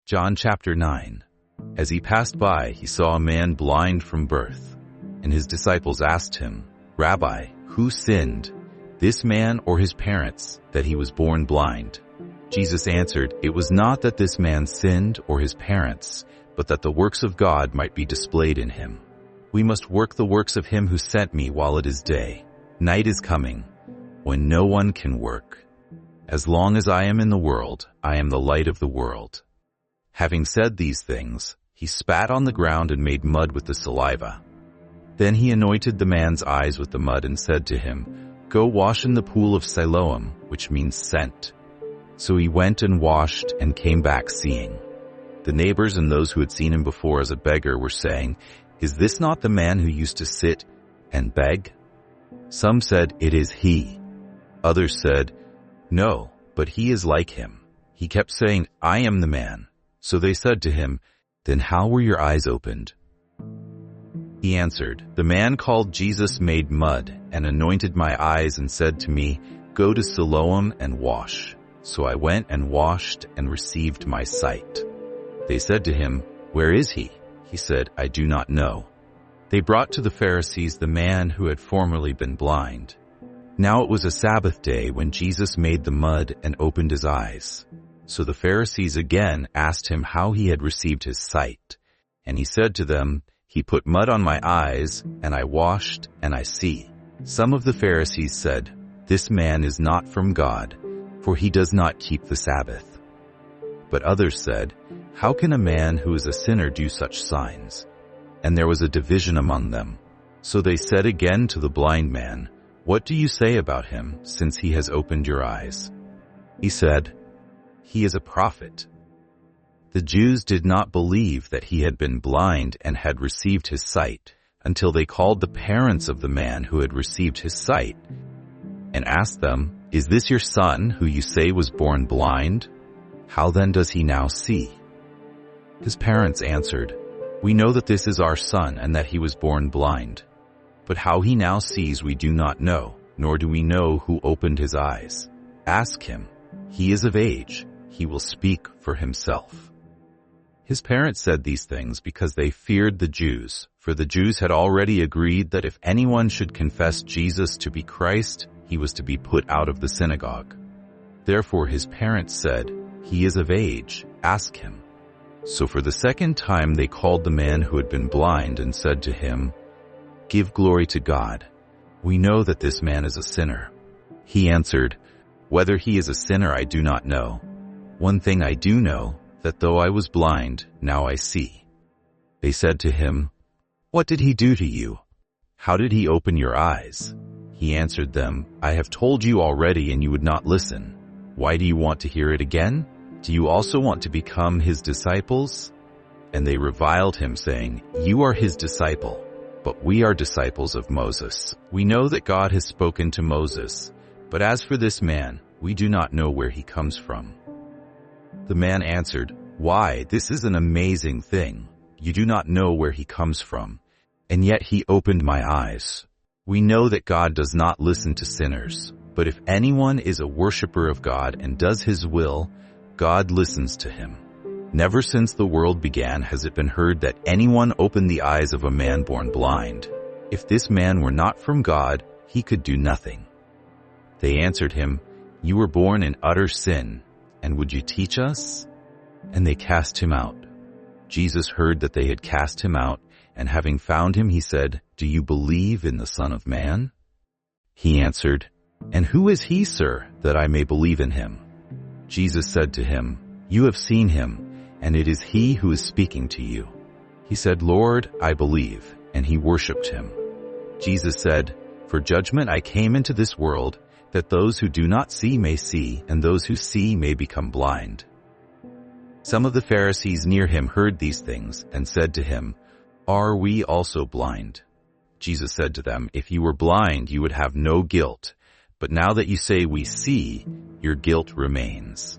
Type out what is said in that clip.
John chapter 9. As he passed by, he saw a man blind from birth. And his disciples asked him, Rabbi, who sinned, this man or his parents, that he was born blind? Jesus answered, It was not that this man sinned or his parents, but that the works of God might be displayed in him. We must work the works of him who sent me while it is day. Night is coming, when no one can work. As long as I am in the world, I am the light of the world. Having said these things, he spat on the ground and made mud with the saliva. Then he anointed the man's eyes with the mud and said to him, Go wash in the pool of Siloam, which means sent. So he went and washed and came back seeing. The neighbors and those who had seen him before as a beggar were saying, Is this not the man who used to sit and beg? Some said, It is he. Others said, No, but he is like him. He kept saying, I am the man. So they said to him, Then how were your eyes opened? He answered, The man called Jesus made mud and anointed my eyes and said to me, Go to Siloam and wash. So I went and washed and received my sight. They said to him, Where is he? He said, I do not know. They brought to the Pharisees the man who had formerly been blind. Now it was a Sabbath day when Jesus made the mud and opened his eyes. So the Pharisees again asked him how he had received his sight. And he said to them, He put mud on my eyes, and I washed, and I see. Some of the Pharisees said, This man is not from God, for he does not keep the Sabbath. But others said, How can a man who is a sinner do such signs? And there was a division among them. So they said again to the blind man, What do you say about him, since he has opened your eyes? He said, He is a prophet. The Jews did not believe that he had been blind and had received his sight until they called the parents of the man who had received his sight and asked them, Is this your son who you say was born blind? How then does he now see? His parents answered, We know that this is our son and that he was born blind. But how he now sees we do not know, nor do we know who opened his eyes. Ask him. He is of age. He will speak for himself. His parents said these things because they feared the Jews, for the Jews had already agreed that if anyone should confess Jesus to be Christ, he was to be put out of the synagogue. Therefore his parents said, He is of age. Ask him. So for the second time they called the man who had been blind and said to him, Give glory to God. We know that this man is a sinner. He answered, Whether he is a sinner I do not know. One thing I do know, that though I was blind, now I see. They said to him, What did he do to you? How did he open your eyes? He answered them, I have told you already and you would not listen. Why do you want to hear it again? Do you also want to become his disciples? And they reviled him, saying, You are his disciple, but we are disciples of Moses. We know that God has spoken to Moses, but as for this man, we do not know where he comes from. The man answered, Why, this is an amazing thing. You do not know where he comes from, and yet he opened my eyes. We know that God does not listen to sinners, but if anyone is a worshiper of God and does his will, God listens to him. Never since the world began has it been heard that anyone opened the eyes of a man born blind. If this man were not from God, he could do nothing. They answered him, You were born in utter sin, and would you teach us? And they cast him out. Jesus heard that they had cast him out, and having found him, he said, Do you believe in the Son of Man? He answered, And who is he, sir, that I may believe in him? Jesus said to him, You have seen him, and it is he who is speaking to you. He said, Lord, I believe, and he worshipped him. Jesus said, For judgment I came into this world, that those who do not see may see, and those who see may become blind. Some of the Pharisees near him heard these things, and said to him, Are we also blind? Jesus said to them, If you were blind, you would have no guilt, but now that you say we see, your guilt remains.